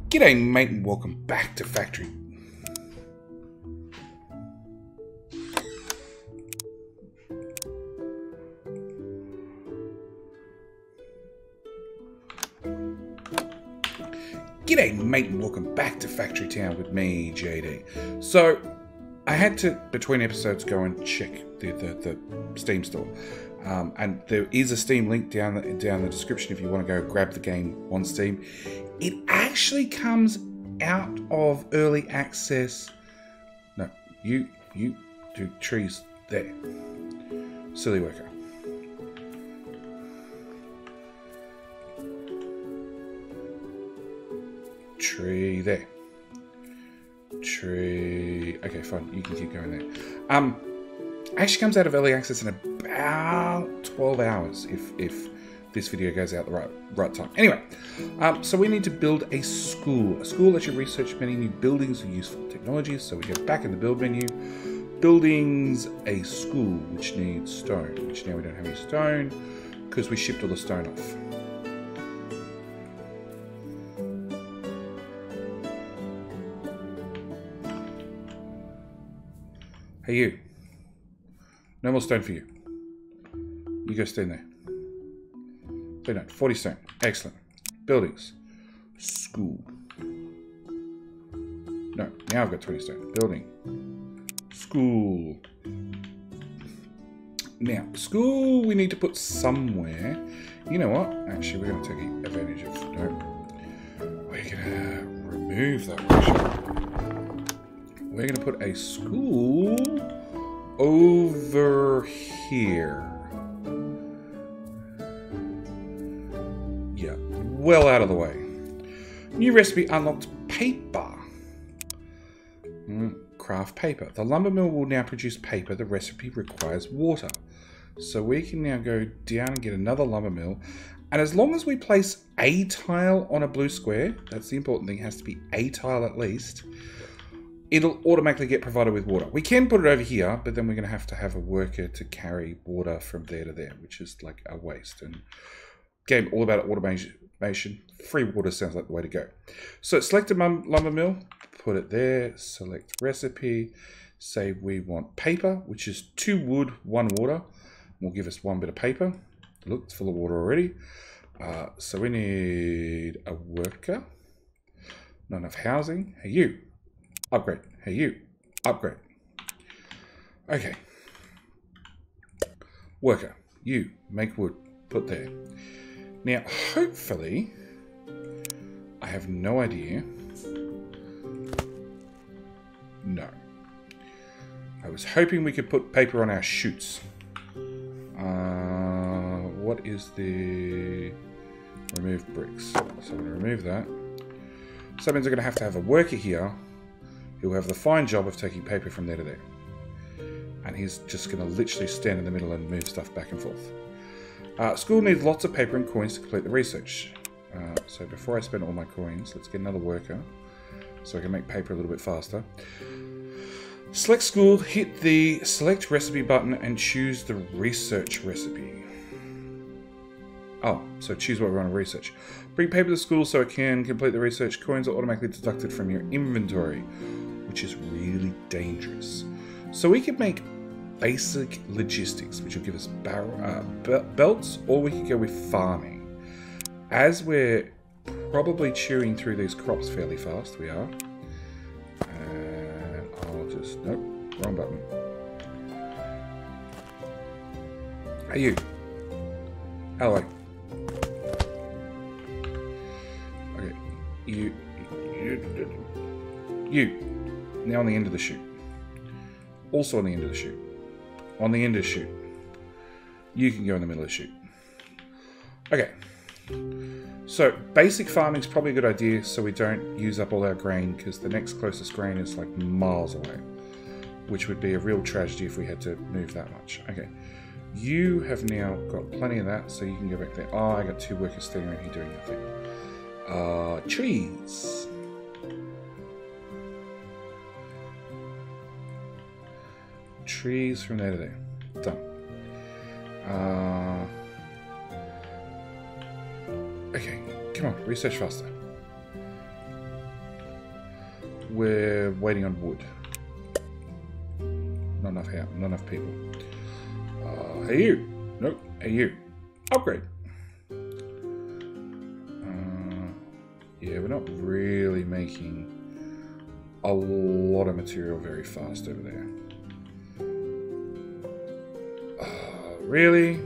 G'day mate and welcome back to Factory. G'day mate and welcome back to Factory Town with me, JD. So, I had to, between episodes, go and check the Steam store. And there is a Steam link down the description if you want to go grab the game on Steam. It actually comes out of early access. No, you do trees there. Silly worker. Tree there. Tree. Okay, fine. You can keep going there. Actually comes out of early access in about 12 hours if this video goes out the right time. Anyway, so we need to build a school. A school lets you research many new buildings and useful technologies. So we go back in the build menu. Buildings, a school, which needs stone. Which now we don't have any stone because we shipped all the stone off. Hey you. No more stone for you. You go stand there. So no, 40 stone. Excellent. Buildings. School. No, now I've got 20 stone. Building. School. Now, school we need to put somewhere. You know what? Actually, we're going to take advantage of... No. We're going to remove that one. We're going to put a school over here. Yeah, well out of the way. New recipe unlocked paper. Craft paper. The lumber mill will now produce paper. The recipe requires water. So we can now go down and get another lumber mill. And as long as we place a tile on a blue square, that's the important thing, it has to be a tile at least, it'll automatically get provided with water. We can put it over here, but then we're going to have a worker to carry water from there to there, which is like a waste. And game all about automation. Free water sounds like the way to go. So select a lumber mill, put it there, select recipe, say we want paper, which is 2 wood, 1 water. Will give us 1 bit of paper. Look, it's full of water already. So we need a worker. Not enough housing. Hey, you. Upgrade. Hey, you. Upgrade. Okay. Worker. You. Make wood. Put there. Now, hopefully, I have no idea. No. I was hoping we could put paper on our chutes. What is the... Remove bricks. So I'm going to remove that. So that means we're going to have a worker here who will have the fine job of taking paper from there to there. And he's just going to literally stand in the middle and move stuff back and forth. School needs lots of paper and coins to complete the research. So before I spend all my coins, let's get another worker so I can make paper a little bit faster. Select school, hit the select recipe button and choose the research recipe. Oh, so choose what we want to research. Bring paper to school so it can complete the research. Coins are automatically deducted from your inventory, which is really dangerous. So we could make basic logistics, which will give us belts, or we could go with farming. As we're probably chewing through these crops fairly fast, we are. And I'll just, nope, wrong button. Hey you. Hello. Okay, you. Now on the end of the chute. Also on the end of the chute. On the end of the chute. You can go in the middle of the chute. Okay. So, basic farming is probably a good idea so we don't use up all our grain because the next closest grain is like miles away. Which would be a real tragedy if we had to move that much. Okay. You have now got plenty of that, so you can go back there. Oh, I got 2 workers standing around here doing nothing. Trees. Trees from there to there. Done. Okay, come on, research faster. we're waiting on wood. Not enough people. Hey you. Nope. Hey you. Upgrade. Yeah, we're not really making a lot of material very fast over there. Really?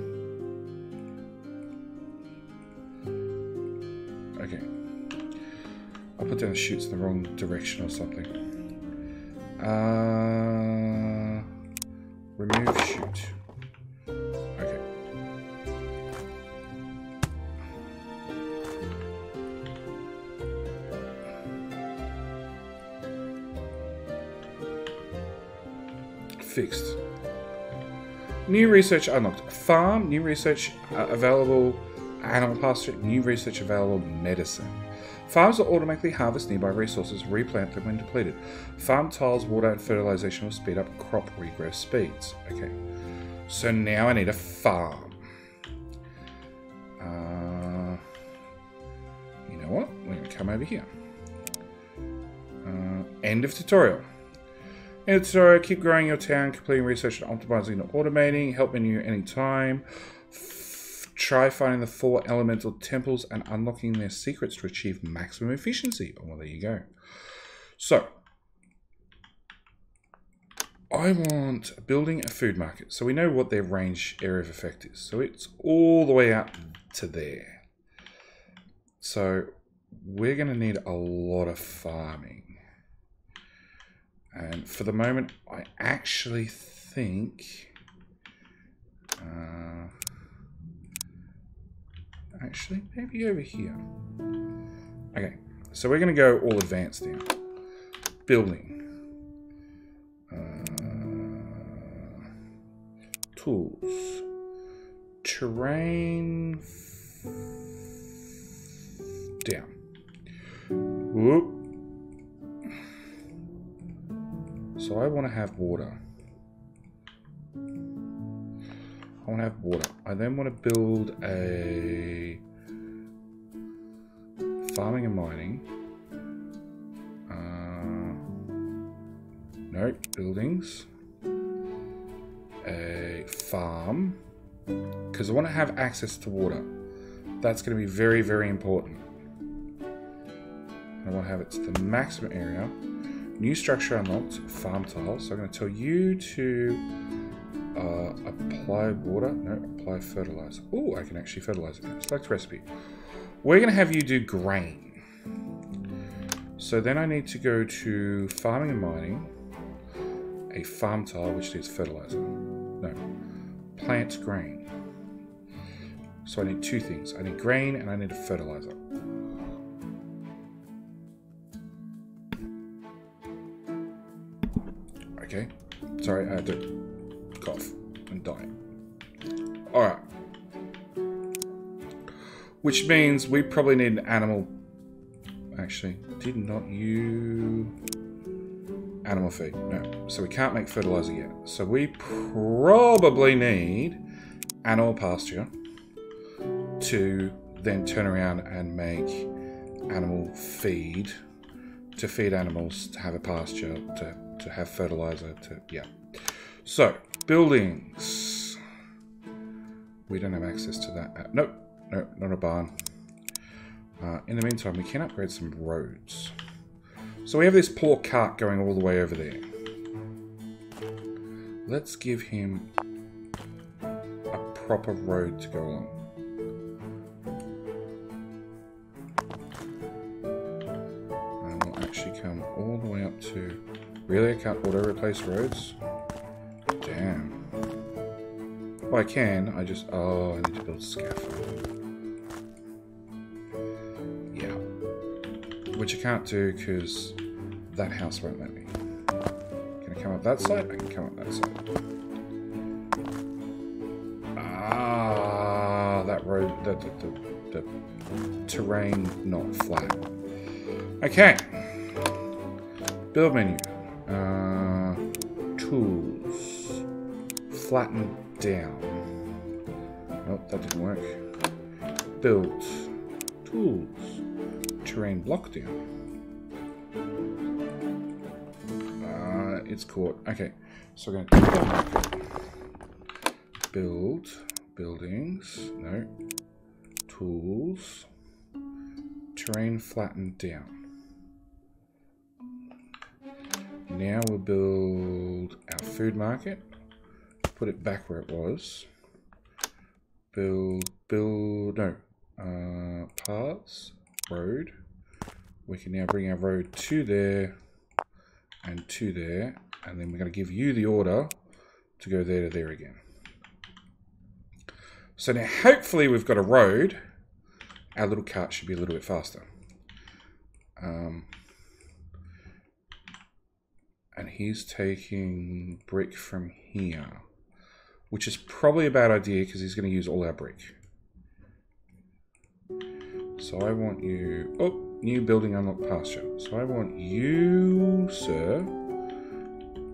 Okay. I put down the chutes in the wrong direction or something. Remove chute. Okay. Fixed. New research unlocked. Farm, new research available. Animal pasture, new research available. Medicine. Farms will automatically harvest nearby resources, replant them when depleted. Farm tiles, water, and fertilization will speed up crop regrowth speeds. Okay. So now I need a farm. You know what? We're going to come over here. End of tutorial. In the tutorial, keep growing your town, completing research and optimizing and automating. Help menu anytime. Try finding the 4 elemental temples and unlocking their secrets to achieve maximum efficiency. Oh, well, there you go. So, I want building a food market. So we know what their range area of effect is. So it's all the way out to there. So we're going to need a lot of farming. And for the moment, I actually think... actually, maybe over here. Okay, so we're going to go all advanced now. Building. Tools. Terrain. Down. Whoop. So I want to have water. I want to have water. I then want to build a farming and mining. No, buildings. A farm. Because I want to have access to water. That's going to be very, very important. I want to have it to the maximum area. New structure unlocked. Farm tiles. So I'm going to tell you to apply water. No, apply fertilizer. Oh, I can actually fertilize it now. Select recipe. We're going to have you do grain. So then I need to go to farming and mining. A farm tile, which needs fertilizer. No. Plant grain. So I need 2 things. I need grain and I need a fertilizer. Okay. Sorry, I had to cough and die. Alright. Which means we probably need an animal... Actually, did not you... Animal feed. No. So we can't make fertilizer yet. So we probably need animal pasture to then turn around and make animal feed to feed animals, to have a pasture, to have fertilizer, to... Yeah. So, buildings. We don't have access to that. Nope. No, not a barn. In the meantime, we can upgrade some roads. So we have this poor cart going all the way over there. Let's give him a proper road to go along. And we'll actually come all the way up to... Really? I can't auto-replace roads? Damn. Well, I can. I just... Oh, I need to build scaffold. Yeah. Which I can't do because that house won't let me. Can I come up that side? I can come up that side. Ah, that road... The terrain not flat. Okay. Build menu. Tools. Flatten down. Nope, that didn't work. Build. Tools. Terrain block down. it's caught. Okay, so we're going to take that. Build, buildings, no, tools, terrain flattened down. Now we'll build our food market, put it back where it was. Paths, road. We can now bring our road to there and to there, and then we're going to give you the order to go there to there again. So now hopefully we've got a road. Our little cart should be a little bit faster. And he's taking brick from here, which is probably a bad idea because he's going to use all our brick. So I want you... Oh, new building unlocked pasture. So I want you, sir,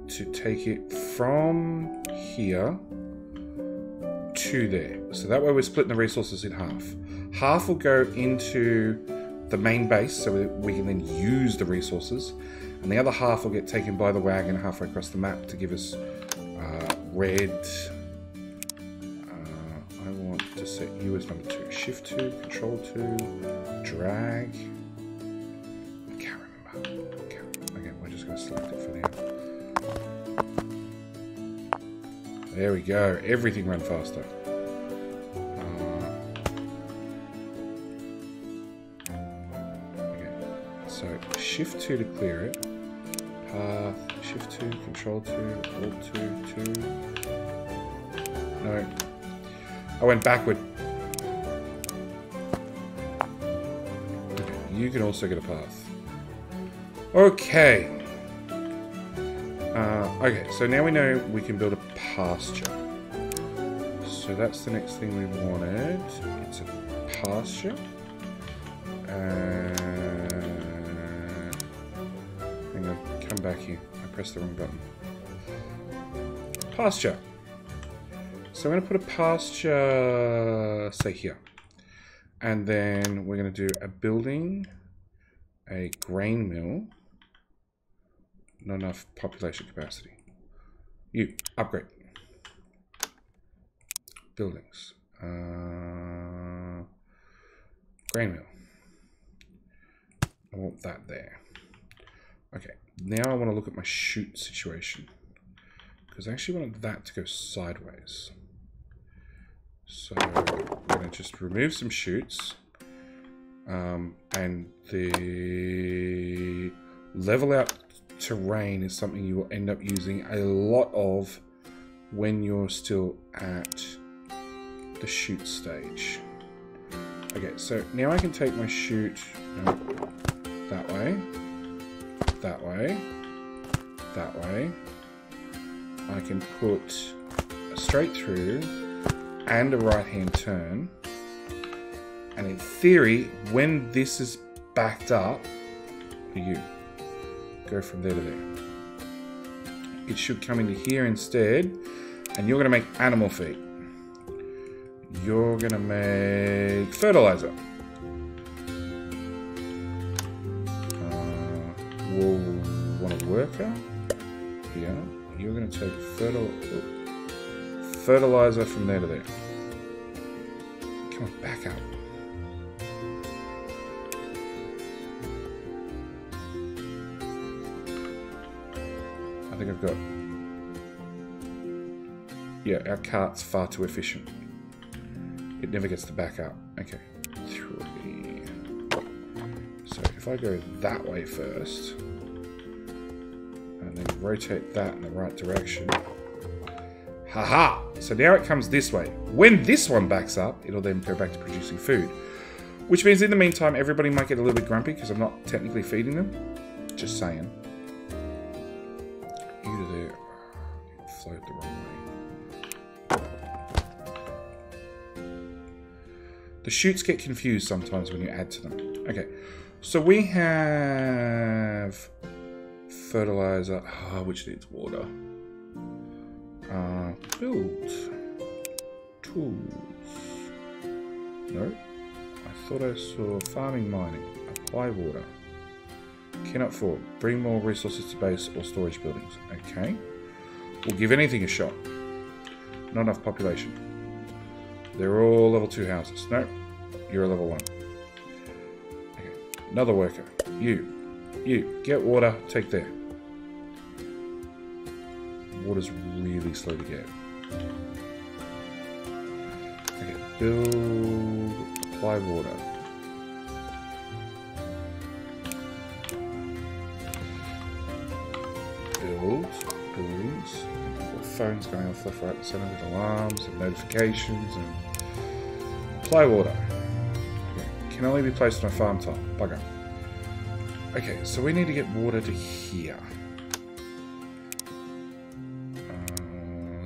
to take it from here to there. So that way we're splitting the resources in half. Half will go into the main base so we can then use the resources. And the other half will get taken by the wagon halfway across the map to give us red. I want to set you as number 2. Shift 2, Control 2, drag. I can't remember. Okay, we're just going to select it for now. There we go. Everything ran faster. Okay, so Shift 2 to clear it. Path, Shift 2, Control 2, Alt 2, 2. No. I went backward. Okay, you can also get a path. Okay. Okay, so now we know we can build a pasture. So that's the next thing we wanted. It's a pasture. Hang on, come back here. I pressed the wrong button. Pasture. So I'm going to put a pasture, say here. And then we're going to do a building, a grain mill. Not enough population capacity. You, upgrade. Buildings. Grain mill. I want that there. Okay, now I want to look at my chute situation. Because I actually wanted that to go sideways. So we're going to just remove some chutes. And the level out terrain is something you will end up using a lot of when you're still at the chute stage. Okay, so now I can take my chute that way, that way, that way. I can put a straight through and a right-hand turn. And in theory, when this is backed up, for you, go from there to there. It should come into here instead, and you're going to make animal feed. You're going to make fertilizer. We'll want a worker here. You're going to take fertilizer from there to there. Come on, back up. I think I've got... Yeah, our cart's far too efficient. It never gets to back up. Okay. 3. So if I go that way first, and then rotate that in the right direction. Haha! So now it comes this way. When this one backs up, it'll then go back to producing food. Which means in the meantime, everybody might get a little bit grumpy because I'm not technically feeding them. Just saying. You to there. Float the wrong way. The chutes get confused sometimes when you add to them. Okay, so we have fertilizer, which needs water. Build. Tools. No, I thought I saw farming, mining. Apply water. Cannot afford. Bring more resources to base or storage buildings. Okay. We'll give anything a shot. Not enough population. They're all level 2 houses. No, you're a level 1. Okay. Another worker. You. Get water. Take there. Water's really slow to get. Okay. Build. Apply water. Build. Buildings. Phones going off left, right, center with alarms and notifications and apply water. Okay. Can only be placed on a farm tile. Bugger. Okay, so we need to get water to here.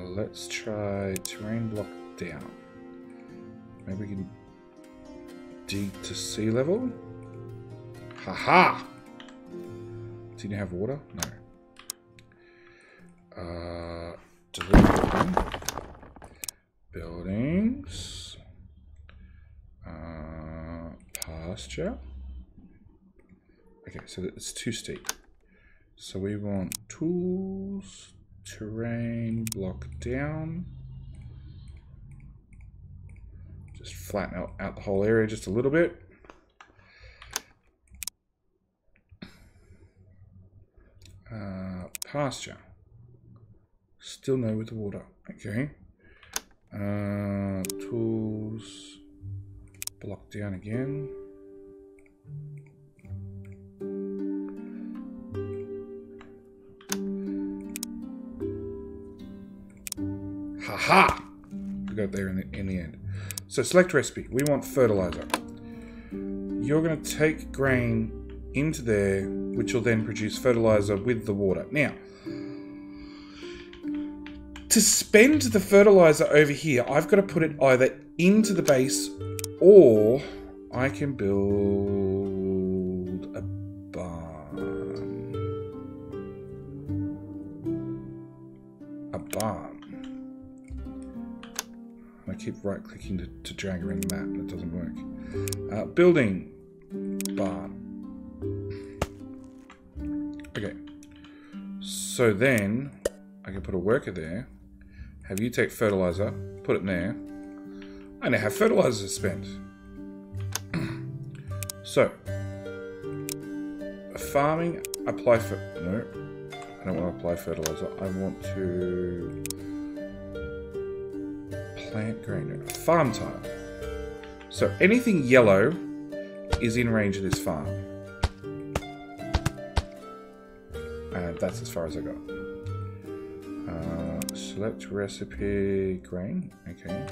Let's try terrain block down. Maybe we can dig to sea level. Haha! Do you have water? No. Delete buildings. Pasture. Okay, so it's too steep. So we want tools, terrain, block down. Just flatten out the whole area just a little bit. Pasture. Still no with the water. Okay. Tools. Block down again. Haha! We got there in the end. So select recipe. We want fertilizer. You're going to take grain into there, which will then produce fertilizer with the water. Now, to spend the fertilizer over here, I've got to put it either into the base or I can build a barn. A barn. I keep right clicking to drag around the map and it doesn't work. Building barn. Okay. So then I can put a worker there. Have you take fertilizer, put it in there. I now have fertilizer to spend. So, farming, apply for. No, I don't want to apply fertilizer. I want to plant grain. Farm tile. So, anything yellow is in range of this farm. And that's as far as I got. Select recipe, grain. Okay.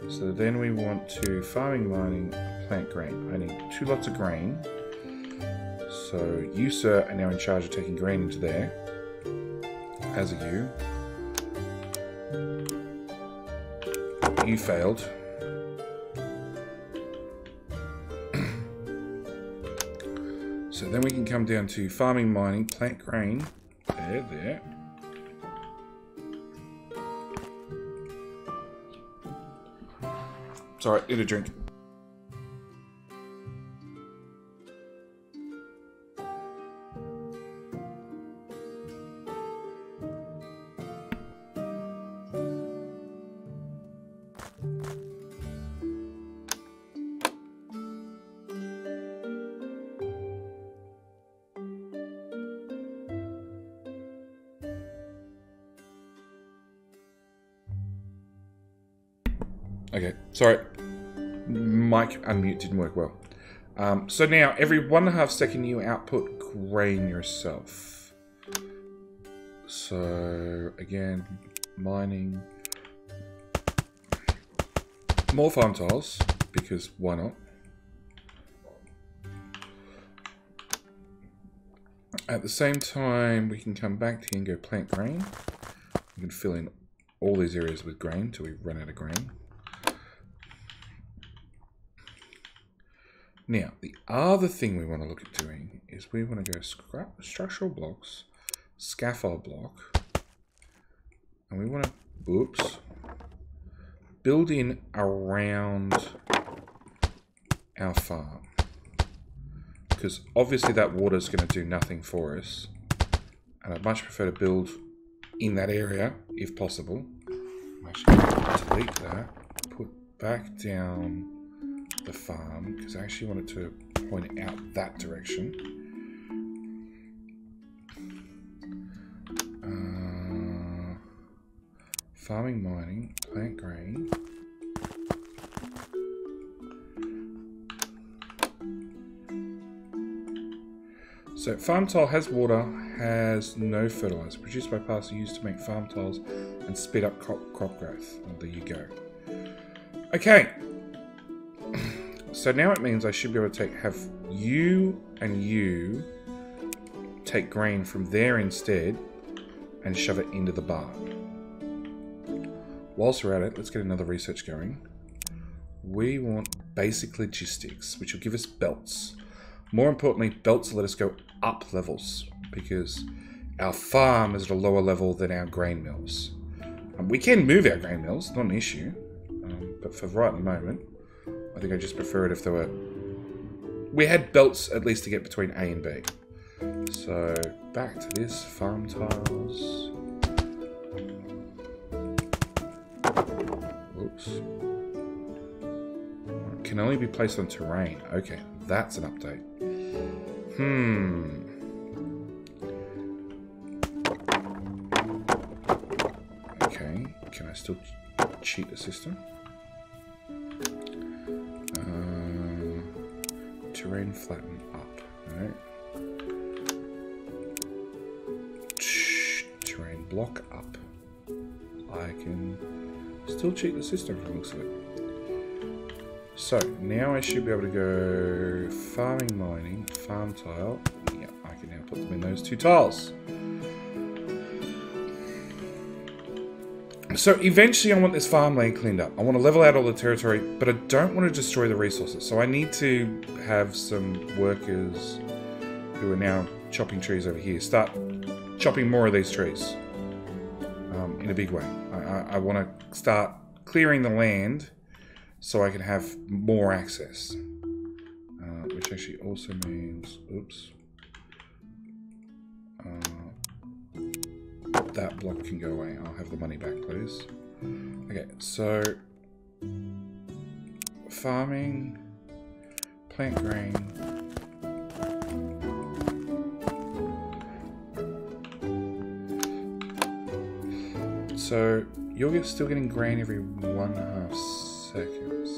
So then we want to farming, mining, plant grain. I need 2 lots of grain. So you, sir, are now in charge of taking grain into there. As are you. You failed. So then we can come down to farming, mining, plant grain. There. Sorry, need a drink. Okay, sorry. Mic unmute didn't work well. So now, every 1.5 second you output grain yourself. So, again, mining. More farm tiles, because why not? At the same time, we can come back here and go plant grain. We can fill in all these areas with grain until we run out of grain. Now, the other thing we want to look at doing is we want to go structural blocks, scaffold block, and we want to, build in around our farm. because obviously that water is going to do nothing for us. And I'd much prefer to build in that area, if possible. I'm actually going to delete that. Put back down the farm, because I actually wanted to point out that direction. Farming, mining, plant grain. So farm tile has water, has no fertilizer. Produced by parsley used to make farm tiles and speed up crop growth. Well, there you go. Okay. So now it means I should be able to have you and you take grain from there instead and shove it into the barn. Whilst we're at it, let's get another research going. We want basic logistics, which will give us belts. More importantly, belts will let us go up levels, because our farm is at a lower level than our grain mills. We can move our grain mills, not an issue, but for right at the moment, I think I just prefer it if there were... We had belts at least to get between A and B. So, back to this, farm tiles. Oops. Can only be placed on terrain. Okay, that's an update. Okay, can I still cheat the system? Terrain flatten up. Alright. Terrain block up. I can still cheat the system from the looks of it. So, now I should be able to go farming, mining, farm tile. Yeah, I can now put them in those two tiles. So, eventually I want this farmland cleaned up. I want to level out all the territory, but I don't want to destroy the resources. So I need to have some workers who are now chopping trees over here start chopping more of these trees in a big way. I want to start clearing the land so I can have more access. Which actually also means... Oops. That block can go away. I'll have the money back, please. Okay, so... Farming... Plant grain... So, you're still getting grain every 1.5 seconds.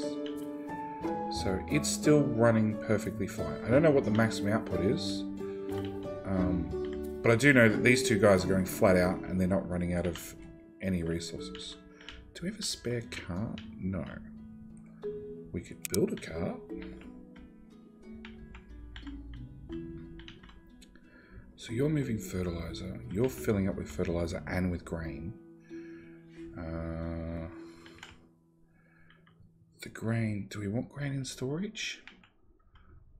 So, it's still running perfectly fine. I don't know what the maximum output is. But I do know that these two guys are going flat out and they're not running out of any resources. Do we have a spare cart? No. We could build a cart. So you're moving fertilizer. You're filling up with fertilizer and with grain. The grain, do we want grain in storage?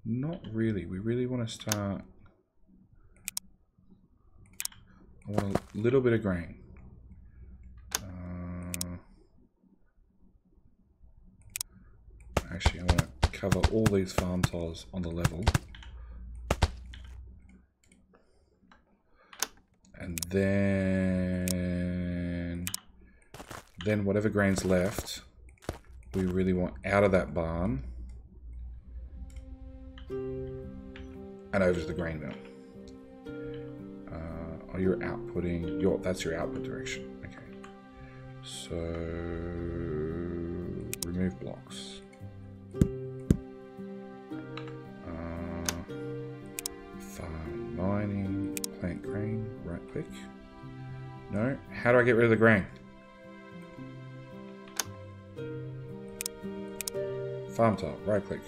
Not really. We really want to start... I want a little bit of grain. Actually, I want to cover all these farm tiles on the level. And then whatever grain's left, we really want out of that barn and over to the grain mill. Oh, you're outputting. That's your output direction. Okay. So remove blocks. Farming, mining, plant grain. Right click. No. How do I get rid of the grain? Farm tile. Right click.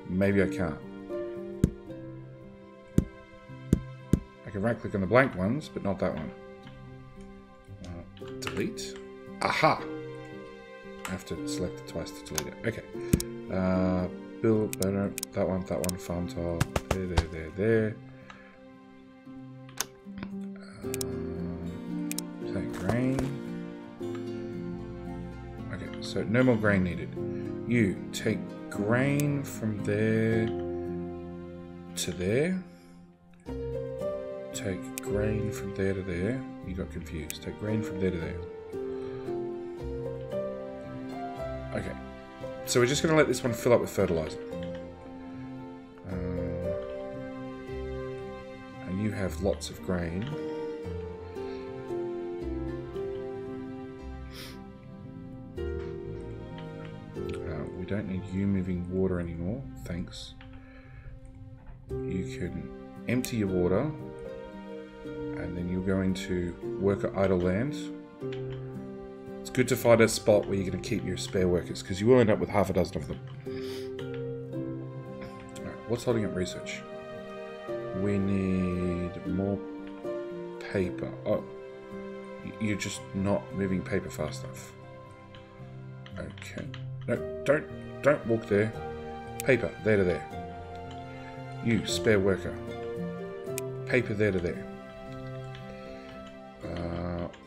Maybe I can't. I can right click on the blank ones, but not that one. Delete. Aha! I have to select it twice to delete it. Okay. Build, that one, farm tile. There. Plant grain. Okay, so no more grain needed. You take grain from there to there. Take grain from there to there. You got confused. Take grain from there to there. Okay. So we're just going to let this one fill up with fertilizer. And you have lots of grain. We don't need you moving water anymore. Thanks. You can empty your water. And then you'll go into worker idle land. It's good to find a spot where you're going to keep your spare workers, because you will end up with half a dozen of them. Alright, what's holding up research? We need more paper. Oh, you're just not moving paper fast enough. Okay. No, don't walk there. Paper, there to there. You, spare worker. Paper, there to there.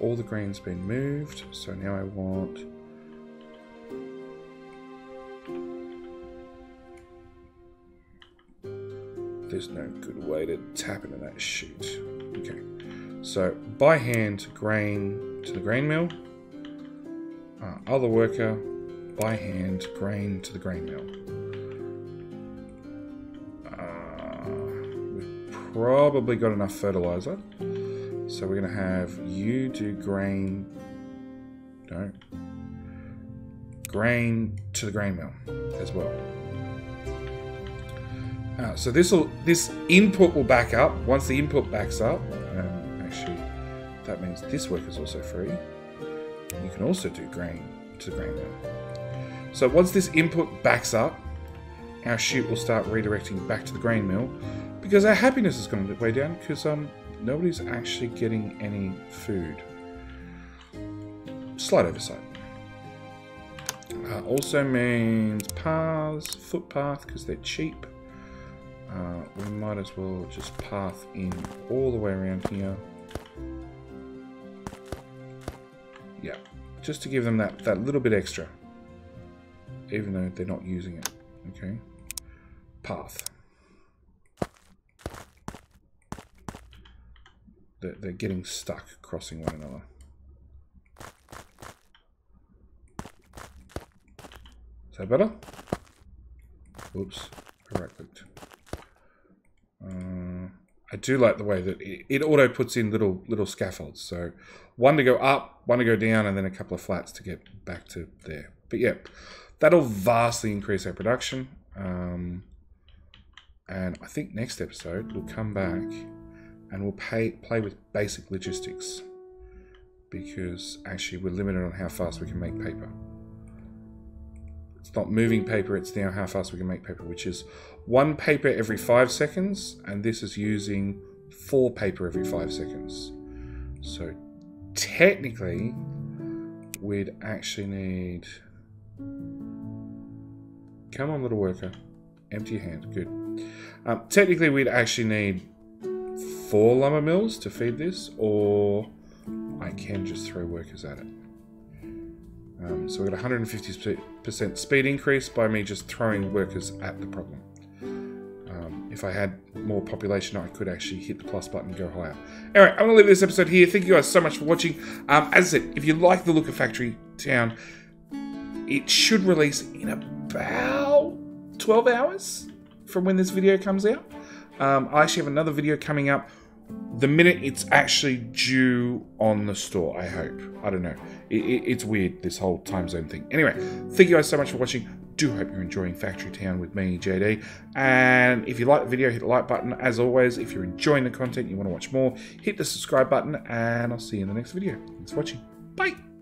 All the grain's been moved, so now I want... There's no good way to tap into that sheet. Okay, so by hand, grain to the grain mill. Other worker, by hand, grain to the grain mill. We've probably got enough fertilizer. So we're going to have you do grain, no, grain to the grain mill as well. So this input will back up. Once the input backs up, actually that means this work is also free. You can also do grain to the grain mill. So once this input backs up, our chute will start redirecting back to the grain mill, because our happiness is going to way down, because nobody's actually getting any food. Slight oversight. Also means paths, footpath, because they're cheap. We might as well just path in all the way around here. Yeah, just to give them that little bit extra, even though they're not using it. Okay, path. They're getting stuck crossing one another. Is that better? Oops, I right-clicked. I do like the way that it auto puts in little scaffolds. So one to go up, one to go down, and then a couple of flats to get back to there. But yeah, that'll vastly increase our production. And I think next episode we'll come back and we'll play with basic logistics, because actually we're limited on how fast we can make paper. It's not moving paper, it's now how fast we can make paper, which is 1 paper every 5 seconds, and this is using 4 paper every 5 seconds. So technically, we'd actually need... Come on, little worker. Empty your hand. Good. Technically, we'd actually need 4 lumber mills to feed this, or I can just throw workers at it. So we got 150% speed increase by me just throwing workers at the problem. If I had more population, I could actually hit the plus button and go higher. Anyway, I'm going to leave this episode here. Thank you guys so much for watching. As I said, if you like the look of Factory Town, it should release in about 12 hours from when this video comes out. I actually have another video coming up the minute it's actually due on the store, I hope. I don't know. It's weird, this whole time zone thing. Anyway, thank you guys so much for watching. Do hope you're enjoying Factory Town with me, JD. And if you like the video, hit the like button. As always, if you're enjoying the content, you want to watch more, hit the subscribe button, and I'll see you in the next video. Thanks for watching. Bye!